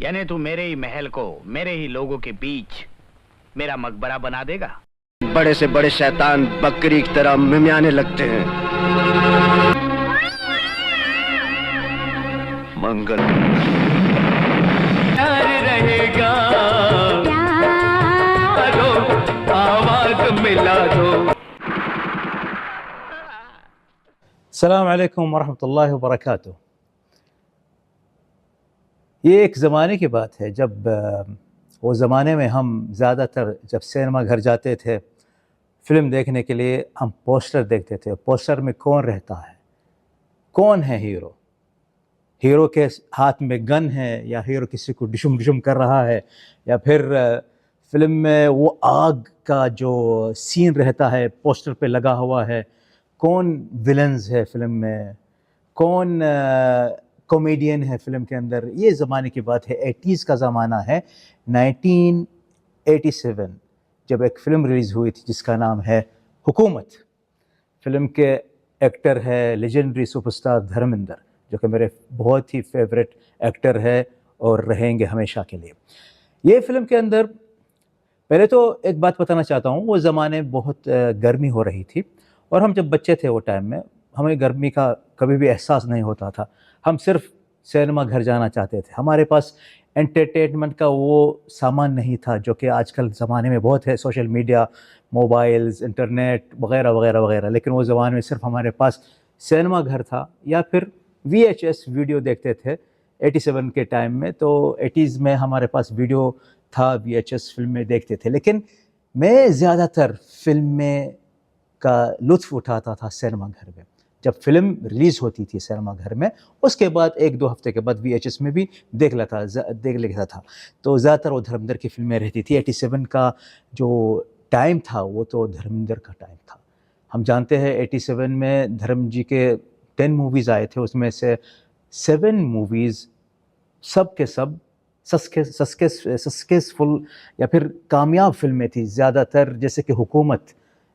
यानी तू मेरे ही महल को मेरे ही लोगों के बीच मेरा मकबरा बना देगा? बड़े से बड़े शैतान बकरी की तरह मिमियाने लगते हैं। मंगल प्यार रहेगा, करो आवाज मिला दो। अस्सलाम वालेकुम वरहमतुल्लाहि वबरकातुह। ये एक ज़माने की बात है जब वो ज़माने में हम ज़्यादातर जब सिनेमा घर जाते थे फ़िल्म देखने के लिए, हम पोस्टर देखते थे। पोस्टर में कौन रहता है, कौन है हीरो, हीरो के हाथ में गन है या हीरो किसी को डिशुम डिशुम कर रहा है, या फिर फ़िल्म में वो आग का जो सीन रहता है पोस्टर पे लगा हुआ है, कौन विलन्स है फ़िल्म में, कौन कॉमेडियन है फ़िल्म के अंदर। ये ज़माने की बात है, 80s का ज़माना है। 1987 जब एक फ़िल्म रिलीज़ हुई थी जिसका नाम है हुकूमत। फ़िल्म के एक्टर है लेजेंडरी सुपरस्टार धर्मेंद्र, जो कि मेरे बहुत ही फेवरेट एक्टर है और रहेंगे हमेशा के लिए। ये फ़िल्म के अंदर पहले तो एक बात बताना चाहता हूँ, वो ज़माने बहुत गर्मी हो रही थी और हम जब बच्चे थे वो टाइम में हमें गर्मी का कभी भी एहसास नहीं होता था। हम सिर्फ सिनेमा घर जाना चाहते थे। हमारे पास एंटरटेनमेंट का वो सामान नहीं था जो कि आजकल ज़माने में बहुत है, सोशल मीडिया, मोबाइल्स, इंटरनेट वगैरह वगैरह वगैरह। लेकिन वो ज़माने में सिर्फ हमारे पास सिनेमा घर था या फिर VHS वीडियो देखते थे 87 के टाइम में। तो 80s में हमारे पास वीडियो था, VHS फिल्में देखते थे। लेकिन मैं ज़्यादातर फिल्में का लुत्फ़ उठाता था सिनेमा घर में। जब फिल्म रिलीज़ होती थी सिनेमा घर में, उसके बाद 1-2 हफ्ते के बाद VHS में भी देख लेता था। तो ज़्यादातर वो धर्मेंद्र की फिल्में रहती थी। 87 का जो टाइम था वो तो धर्मेंद्र का टाइम था। हम जानते हैं 87 में धर्म जी के 10 मूवीज़ आए थे, उसमें से 7 मूवीज़ सब के सब सक्सेसफुल या फिर कामयाब फिल्में थी ज़्यादातर। जैसे कि हुकूमत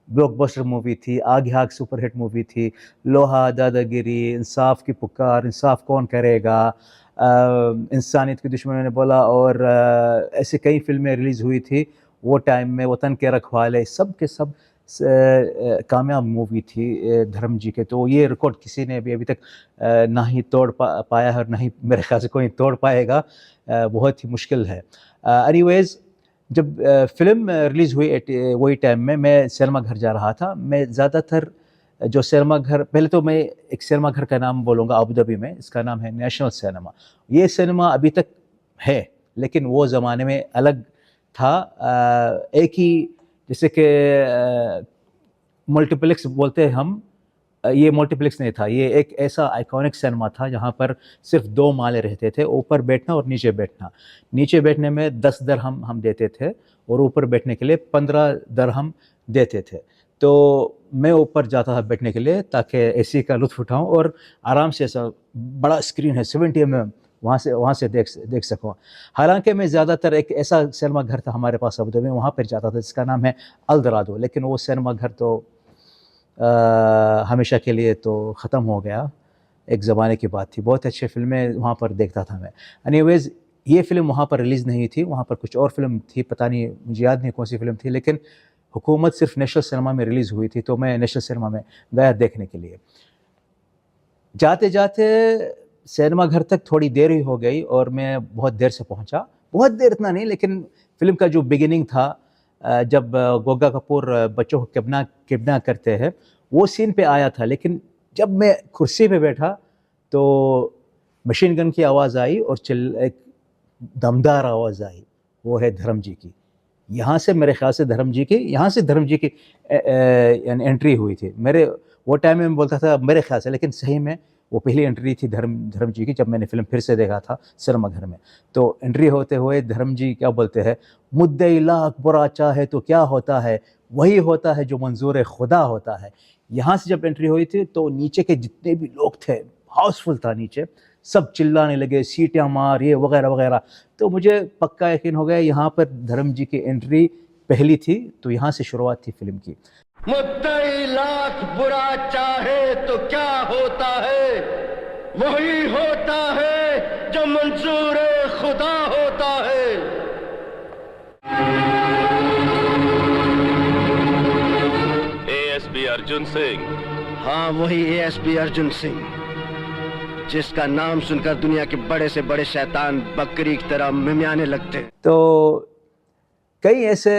ब्लॉकबस्टर मूवी थी, आग आग सुपरहिट मूवी थी, लोहा, दादागिरी, इंसाफ की पुकार, इंसाफ कौन करेगा, इंसानियत के दुश्मनों ने बोला, और ऐसे कई फिल्में रिलीज़ हुई थी वो टाइम में। वतन के रखवाले, सब के सब कामयाब मूवी थी धर्म जी के। तो ये रिकॉर्ड किसी ने भी अभी तक ना ही तोड़ पाया है और ना ही मेरे ख्याल से कोई तोड़ पाएगा, बहुत ही मुश्किल है। एनीवेज़, जब फ़िल्म रिलीज़ हुई वही टाइम में मैं सिनेमा घर जा रहा था। मैं ज़्यादातर जो सिनेमा घर, पहले तो मैं एक सिनेमा घर का नाम बोलूँगा अबू धाबी में, इसका नाम है नेशनल सिनेमा। ये सिनेमा अभी तक है लेकिन वो ज़माने में अलग था। एक ही, जैसे कि मल्टीप्लेक्स बोलते हैं हम, ये मल्टीप्लेक्स नहीं था, ये एक ऐसा आइकॉनिक सिनेमा था जहाँ पर सिर्फ 2 माले रहते थे, ऊपर बैठना और नीचे बैठना। नीचे बैठने में 10 दिरहम हम देते थे और ऊपर बैठने के लिए 15 दिरहम देते थे। तो मैं ऊपर जाता था बैठने के लिए ताकि AC का लुत्फ़ उठाऊं और आराम से, ऐसा बड़ा स्क्रीन है 70 mm, वहाँ से देख सकूँ। हालांकि मैं ज़्यादातर एक ऐसा सिनेमा घर था हमारे पास अबू धाबी में, वहाँ पर जाता था जिसका नाम है अल दोरादो। लेकिन वो सिनेमा घर तो हमेशा के लिए तो ख़त्म हो गया। एक ज़माने की बात थी, बहुत अच्छी फ़िल्में वहाँ पर देखता था मैं। एनीवेज़, ये फ़िल्म वहाँ पर रिलीज़ नहीं थी, वहाँ पर कुछ और फ़िल्म थी, पता नहीं, मुझे याद नहीं कौन सी फ़िल्म थी। लेकिन हुकूमत सिर्फ नेशनल सिनेमा में रिलीज़ हुई थी, तो मैं नेशनल सिनेमा में गया देखने के लिए। जाते जाते सिनेमा घर तक थोड़ी देर ही हो गई और मैं बहुत देर से पहुँचा। बहुत देर इतना नहीं, लेकिन फ़िल्म का जो बिगिनिंग था, जब गोगा कपूर बच्चों को किडनैप करते हैं, वो सीन पे आया था। लेकिन जब मैं कुर्सी पे बैठा तो मशीन गन की आवाज़ आई और एक दमदार आवाज़ आई, वो है धर्म जी की। यहाँ से मेरे ख्याल से धर्म जी की यानी एंट्री हुई थी। मेरे वो टाइम में मैं बोलता था मेरे ख्याल से, लेकिन सही में वो पहली एंट्री थी धर्म जी की। जब मैंने फ़िल्म फिर से देखा था सिनेमा घर में, तो एंट्री होते हुए धर्म जी क्या बोलते हैं, मुद्दई लाख बुरा चाहे तो क्या होता है, वही होता है जो मंजूर खुदा होता है। यहाँ से जब एंट्री हुई थी तो नीचे के जितने भी लोग थे, हाउसफुल था नीचे, सब चिल्लाने लगे, सीटियाँ मार, ये वगैरह वगैरह। तो मुझे पक्का यकीन हो गया यहाँ पर धर्म जी की एंट्री पहली थी, तो यहाँ से शुरुआत थी फिल्म की। मुद्दई लाख बुरा चाहे तो क्या होता है, वही होता है जो मंजूर खुदा होता सिंह। हाँ, वही एएसपी अर्जुन सिंह, जिसका नाम सुनकर दुनिया के बड़े से बड़े शैतान बकरी की तरह मिमियाने लगते। तो कई ऐसे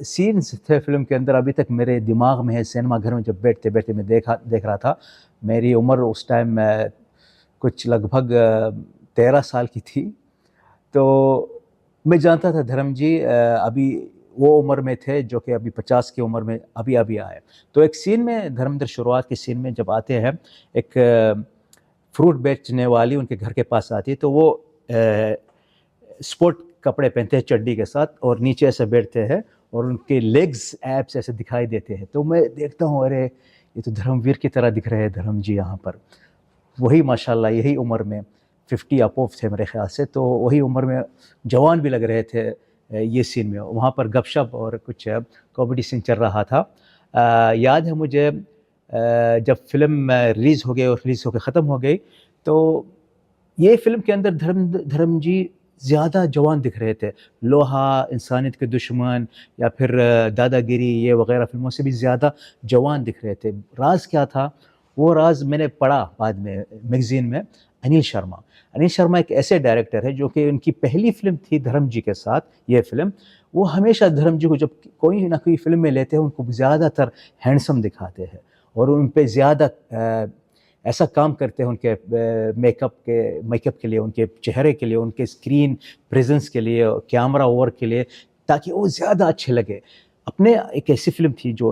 सीन्स थे फिल्म के अंदर, अभी तक मेरे दिमाग में है। सिनेमा घर में जब बैठते बैठते मैं देख रहा था। मेरी उम्र उस टाइम कुछ लगभग 13 साल की थी। तो मैं जानता था धर्म जी अभी वो उम्र में थे जो कि अभी 50 की उम्र में अभी आए। तो एक सीन में धर्मेंद्र, शुरुआत के सीन में जब आते हैं, एक फ्रूट बेचने वाली उनके घर के पास आती है, तो वो स्पोर्ट कपड़े पहनते हैं चड्डी के साथ और नीचे ऐसे बैठते हैं और उनके लेग्स एब्स ऐसे दिखाई देते हैं। तो मैं देखता हूँ, अरे ये तो धर्मवीर की तरह दिख रहे हैं धर्म जी यहाँ पर। वही माशाल्लाह यही उम्र में 50 अपोव थे मेरे ख्याल से, तो वही उम्र में जवान भी लग रहे थे ये सीन में। वहाँ पर गपशप और कुछ कॉमेडी सीन चल रहा था। याद है मुझे जब फिल्म रिलीज़ हो गई और रिलीज़ होकर ख़त्म हो गई, तो ये फिल्म के अंदर धर्म जी ज़्यादा जवान दिख रहे थे। लोहा, इंसानियत के दुश्मन या फिर दादागिरी, ये वगैरह फिल्मों से भी ज़्यादा जवान दिख रहे थे। राज क्या था, वो राज मैंने पढ़ा बाद में मैगज़ीन में। अनिल शर्मा एक ऐसे डायरेक्टर है जो कि उनकी पहली फिल्म थी धर्म जी के साथ, ये फिल्म। वो हमेशा धर्म जी को जब कोई ना कोई फिल्म में लेते हैं, उनको ज़्यादातर हैंडसम दिखाते हैं और उन पे ज़्यादा ऐसा काम करते हैं उनके मेकअप के लिए, उनके चेहरे के लिए, उनके स्क्रीन प्रेजेंस के लिए, कैमरा वर्क के लिए, ताकि वो ज़्यादा अच्छे लगे। अपने एक ऐसी फिल्म थी जो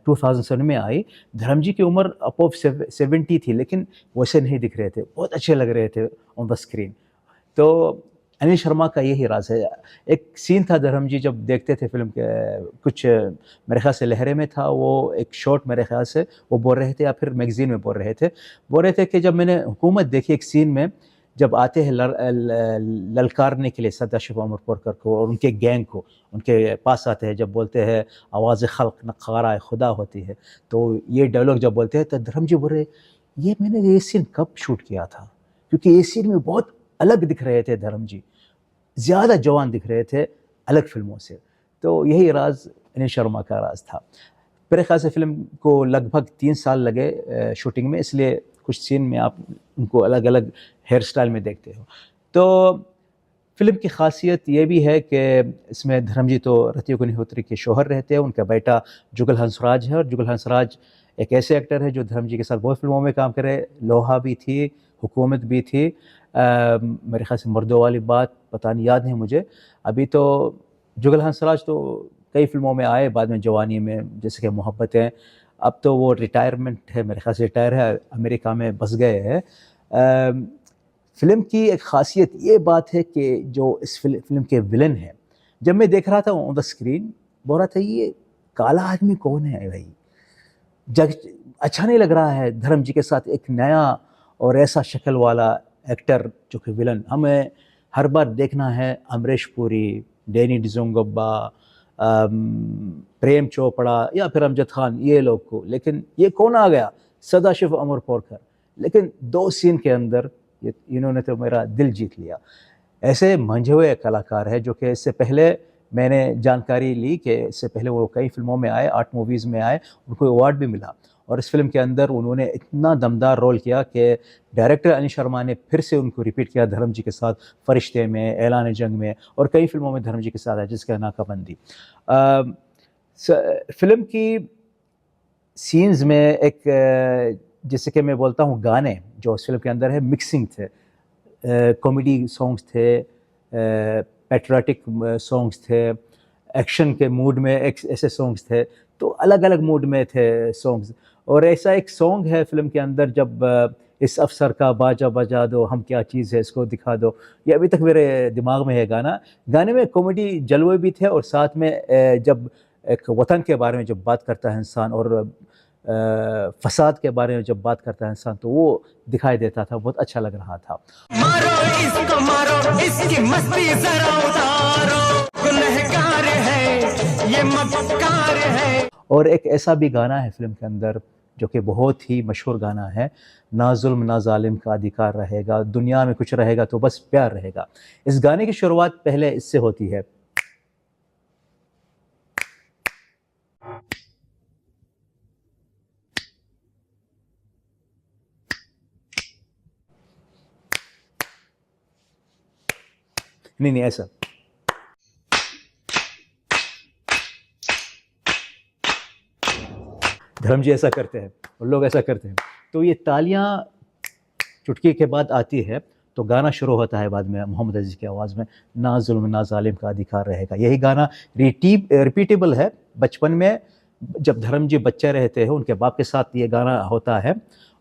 2007 में आई, धर्म जी की उम्र अपोव 70 थी, लेकिन वैसे नहीं दिख रहे थे, बहुत अच्छे लग रहे थे ऑन द स्क्रीन। तो अनिल शर्मा का यही राज है। एक सीन था धर्म जी जब देखते थे फिल्म के, कुछ मेरे ख्याल से लहरे में था वो, एक शॉट मेरे ख्याल से वो बोल रहे थे या फिर मैगज़ीन में बोल रहे थे कि जब मैंने हुकूमत देखी एक सीन में, जब आते हैं ललकारने के लिए सदाशिव अमरपुरकर को और उनके गैंग को, उनके पास आते हैं, जब बोलते हैं आवाज़ खल्क नखारा खुदा होती है, तो ये डायलॉग जब बोलते हैं तो धर्म जी बोल रहे, ये मैंने ये सीन कब शूट किया था, क्योंकि ये सीन में बहुत अलग दिख रहे थे धर्म जी, ज़्यादा जवान दिख रहे थे अलग फिल्मों से। तो यही राज अनिल शर्मा का राज था। मेरे ख्याल से फिल्म को लगभग 3 साल लगे शूटिंग में, इसलिए कुछ सीन में आप उनको अलग अलग हेयर स्टाइल में देखते हो। तो फिल्म की खासियत ये भी है कि इसमें धर्म जी तो रतिया अग्निहोत्री के शौहर रहते हैं, उनका बेटा जुगल हंसराज है, और जुगल हंसराज एक ऐसे एक्टर है जो धर्म जी के साथ बहुत फिल्मों में काम करे। लोहा भी थी, हुकूमत भी थी, मेरे ख्याल से मर्दों वाली बात पता नहीं, याद नहीं मुझे अभी। तो जुगल हंसराज तो कई फिल्मों में आए बाद में जवानी में, जैसे कि मोहब्बतें। अब तो वो रिटायरमेंट है, मेरे ख्याल से रिटायर है, अमेरिका में बस गए हैं। फिल्म की एक खासियत ये बात है कि जो इस फिल्म के विलन हैं, जब मैं देख रहा था ऑन द स्क्रीन, बोल रहा था ये काला आदमी कौन है भाई, अच्छा नहीं लग रहा है धर्म जी के साथ एक नया और ऐसा शक्ल वाला एक्टर जो कि विलन। हमें हर बार देखना है अमरीश पुरी, डैनी डिज़ोंगोबा, प्रेम चोपड़ा या फिर अमजद खान, ये लोग को, लेकिन ये कौन आ गया, सदाशिव अमरपुरकर। लेकिन 2 सीन के अंदर इन्होंने तो मेरा दिल जीत लिया। ऐसे मंझे हुए कलाकार है जो कि इससे पहले मैंने जानकारी ली कि इससे पहले वो कई फिल्मों में आए, 8 मूवीज़ में आए, उनको अवार्ड भी मिला। और इस फिल्म के अंदर उन्होंने इतना दमदार रोल किया कि डायरेक्टर अनिल शर्मा ने फिर से उनको रिपीट किया धर्म जी के साथ, फरिश्ते में, ऐलान जंग में, और कई फिल्मों में धर्म जी के साथ है, जिसका नाकाबंदी। फिल्म की सीन्स में एक जैसे कि मैं बोलता हूँ, गाने जो इस फिल्म के अंदर है मिक्सिंग थे, कॉमेडी सॉन्ग्स थे, पैट्रियोटिक सॉन्ग्स थे, एक्शन के मूड में ऐसे सॉन्ग्स थे, तो अलग अलग मूड में थे सॉन्ग्स। और ऐसा एक सॉन्ग है फिल्म के अंदर, जब इस अफसर का बाजा बजा दो, हम क्या चीज़ है इसको दिखा दो, ये अभी तक मेरे दिमाग में है गाना। गाने में कॉमेडी जलवे भी थे, और साथ में जब एक वतन के बारे में जब बात करता है इंसान और फसाद के बारे में जब बात करता है इंसान, तो वो दिखाई देता था, बहुत अच्छा लग रहा था। मारो इसको मारो, इसकी मस्ती जरा उतारो, गुनहगार है ये मक्कार है। और एक ऐसा भी गाना है फिल्म के अंदर जो कि बहुत ही मशहूर गाना है, ना जुल्म ना जालिम का अधिकार रहेगा, दुनिया में कुछ रहेगा तो बस प्यार रहेगा। इस गाने की शुरुआत पहले इससे होती है। नहीं नहीं, ऐसा धर्म जी ऐसा करते हैं और लोग ऐसा करते हैं। तो ये तालियां चुटकी के बाद आती है तो गाना शुरू होता है बाद में मोहम्मद अजीज़ की आवाज़ में, ना जुल्म ना जालिम का अधिकार रहेगा। यही गाना रिपीटेबल है। बचपन में जब धर्म जी बच्चे रहते हैं उनके बाप के साथ ये गाना होता है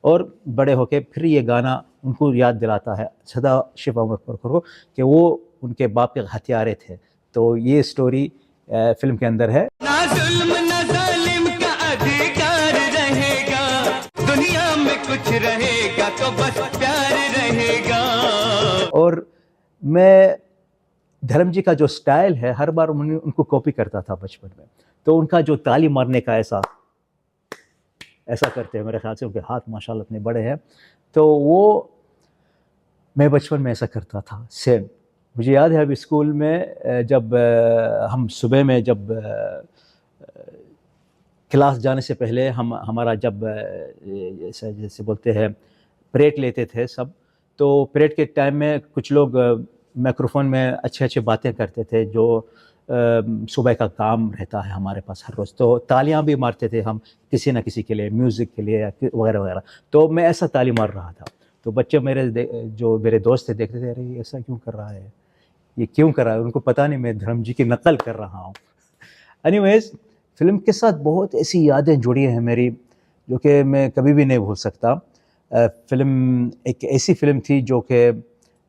और बड़े होके फिर ये गाना उनको याद दिलाता है सदा शिव अमर को कि वो उनके बाप के हथियारे थे। तो ये स्टोरी फिल्म के अंदर है। ना जुल्म ना जालिम का अधिकार रहेगा, दुनिया में कुछ रहेगा तो बस प्यार रहेगा। और मैं धर्म जी का जो स्टाइल है हर बार उनको कॉपी करता था बचपन में। तो उनका जो ताली मारने का ऐसा करते हैं, मेरे ख्याल से उनके हाथ माशाल्लाह इतने बड़े हैं, तो वो मैं बचपन में ऐसा करता था सेम। मुझे याद है अभी स्कूल में जब हम सुबह में जब क्लास जाने से पहले हमारा जब जैसे बोलते हैं परेड लेते थे सब, तो परेड के टाइम में कुछ लोग माइक्रोफोन में अच्छे बातें करते थे जो सुबह का काम रहता है हमारे पास हर रोज़। तो तालियां भी मारते थे हम किसी ना किसी के लिए, म्यूज़िक के लिए वगैरह वगैरह। तो मैं ऐसा ताली मार रहा था। तो बच्चे जो मेरे दोस्त थे देखते थे, अरे ऐसा क्यों कर रहा है, ये क्यों कर रहा है, उनको पता नहीं मैं धर्म जी की नकल कर रहा हूँ। एनीवेज, फिल्म के साथ बहुत ऐसी यादें जुड़ी हैं मेरी जो कि मैं कभी भी नहीं भूल सकता। फिल्म एक ऐसी फिल्म थी जो कि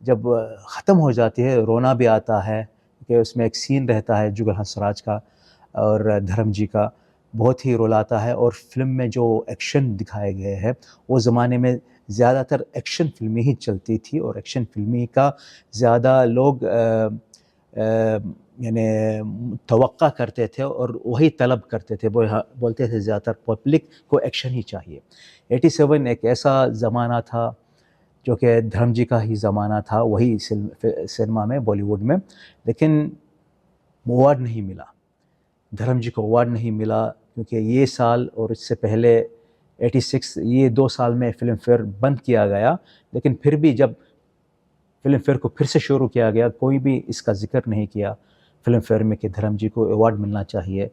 जब ख़त्म हो जाती है रोना भी आता है, कि उसमें एक सीन रहता है जुगल हंसराज का और धर्म जी का, बहुत ही रुलाता है। और फिल्म में जो एक्शन दिखाए गए हैं वो ज़माने में ज़्यादातर एक्शन फिल्में ही चलती थी और एक्शन फिल्मी का ज़्यादा लोग यानी तवक्का करते थे और वही तलब करते थे। वो बोलते थे ज़्यादातर पब्लिक को एक्शन ही चाहिए। 87 एक ऐसा ज़माना था जो कि धर्म जी का ही ज़माना था वही सिनेमा में, बॉलीवुड में। लेकिन अवार्ड नहीं मिला, धर्म जी को अवार्ड नहीं मिला, क्योंकि ये साल और इससे पहले 86 ये 2 साल में फिल्म फेयर बंद किया गया। लेकिन फिर भी जब फिल्म फेयर को फिर से शुरू किया गया, कोई भी इसका जिक्र नहीं किया फिल्म फेयर में कि धर्म जी को अवार्ड मिलना चाहिए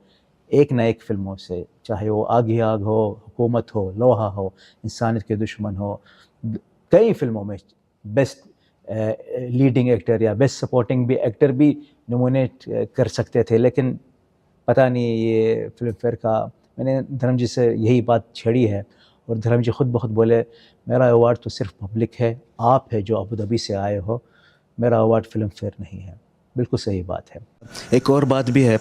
एक न एक फिल्मों से, चाहे वो आग ही आग हो, हुकूमत हो, लोहा हो, इंसानियत के दुश्मन हो। कई फिल्मों में बेस्ट लीडिंग एक्टर या बेस्ट सपोर्टिंग भी एक्टर भी नॉमिनेट कर सकते थे, लेकिन पता नहीं ये फिल्म फेयर का। मैंने धर्म जी से यही बात छेड़ी है और धर्म जी खुद बहुत बोले, मेरा अवार्ड तो सिर्फ पब्लिक है, आप है जो अबू धाबी से आए हो, मेरा अवार्ड फिल्म फेयर नहीं है। बिल्कुल सही बात है। एक और बात भी है,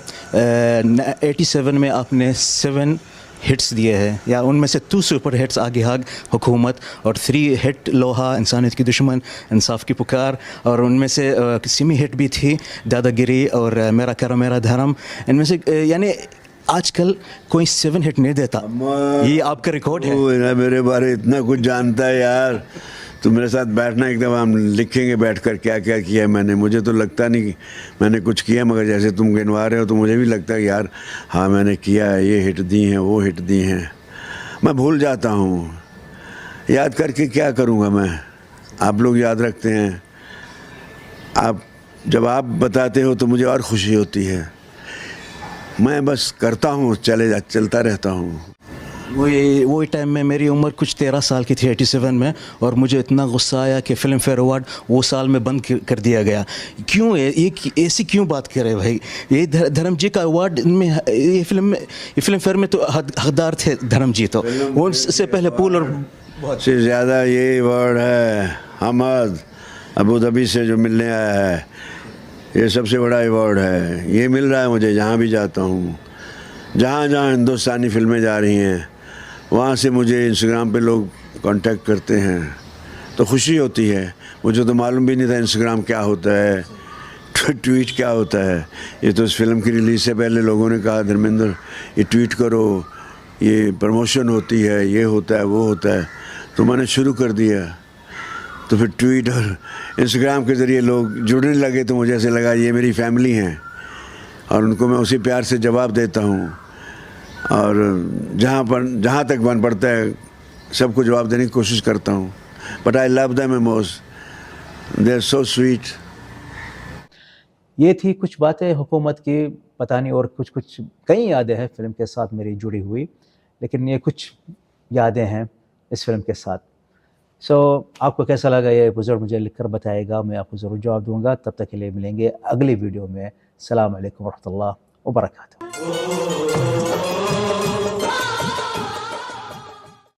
87 में आपने 7 हिट्स दिए हैं, या उनमें से 2 सुपर हिट्स आगे आग, हुकूमत, और 3 हिट लोहा, इंसानियत की दुश्मन, इंसाफ की पुकार, और उनमें से सेमी हिट भी थी दादागिरी और मेरा करम मेरा धर्म। इनमें से यानी आजकल कोई 7 हिट नहीं देता, ये आपका रिकॉर्ड है। मेरे बारे इतना कुछ जानता है यार, तो मेरे साथ बैठना एकदम, हम लिखेंगे बैठकर क्या क्या किया है मैंने। मुझे तो लगता नहीं कि मैंने कुछ किया, मगर जैसे तुम गिनवा रहे हो तो मुझे भी लगता है कि यार हाँ मैंने किया है, ये हिट दी हैं, वो हिट दी हैं। मैं भूल जाता हूँ, याद करके क्या करूँगा मैं, आप लोग याद रखते हैं। जब आप बताते हो तो मुझे और खुशी होती है। मैं बस करता हूँ, चलता रहता हूँ। वही टाइम में मेरी उम्र कुछ 13 साल की थी 87 में, और मुझे इतना गुस्सा आया कि फिल्म फेयर अवार्ड वो साल में बंद कर दिया गया। क्यों ये ऐसी क्यों बात कर रहे भाई? ये धर्म जी का अवार्ड में, ये फिल्म फेयर में तो हकदार थे धर्म जी, तो उनसे पहले पूल और बहुत से ज़्यादा ये अवार्ड है हमद अबू धाबी से जो मिलने आया है, ये सबसे बड़ा अवार्ड है। ये मिल रहा है मुझे जहाँ भी जाता हूँ, जहाँ जहाँ हिंदुस्तानी फिल्में जा रही हैं वहाँ से मुझे इंस्टाग्राम पे लोग कांटेक्ट करते हैं, तो खुशी होती है। मुझे तो मालूम भी नहीं था इंस्टाग्राम क्या होता है, ट्वीट क्या होता है। ये तो इस फिल्म की रिलीज़ से पहले लोगों ने कहा धर्मेंद्र ये ट्वीट करो, ये प्रमोशन होती है, ये होता है, वो होता है, तो मैंने शुरू कर दिया। तो फिर ट्वीट और इंस्टाग्राम के ज़रिए लोग जुड़ने लगे, तो मुझे ऐसे लगा ये मेरी फैमिली हैं और उनको मैं उसी प्यार से जवाब देता हूँ। और जहाँ तक बन पड़ता है सबको जवाब देने की कोशिश करता हूँ। But I love them most, they are so sweet. ये थी कुछ बातें हुकूमत की, पता नहीं, और कुछ कई यादें हैं फ़िल्म के साथ मेरी जुड़ी हुई, लेकिन ये कुछ यादें हैं इस फिल्म के साथ। आपको कैसा लगा ये एपिसोड मुझे लिखकर बताइएगा, मैं आपको ज़रूर जवाब दूंगा। तब तक के लिए मिलेंगे अगली वीडियो में। अस्सलाम वालेकुम रहमतुल्लाह व बरकातहू।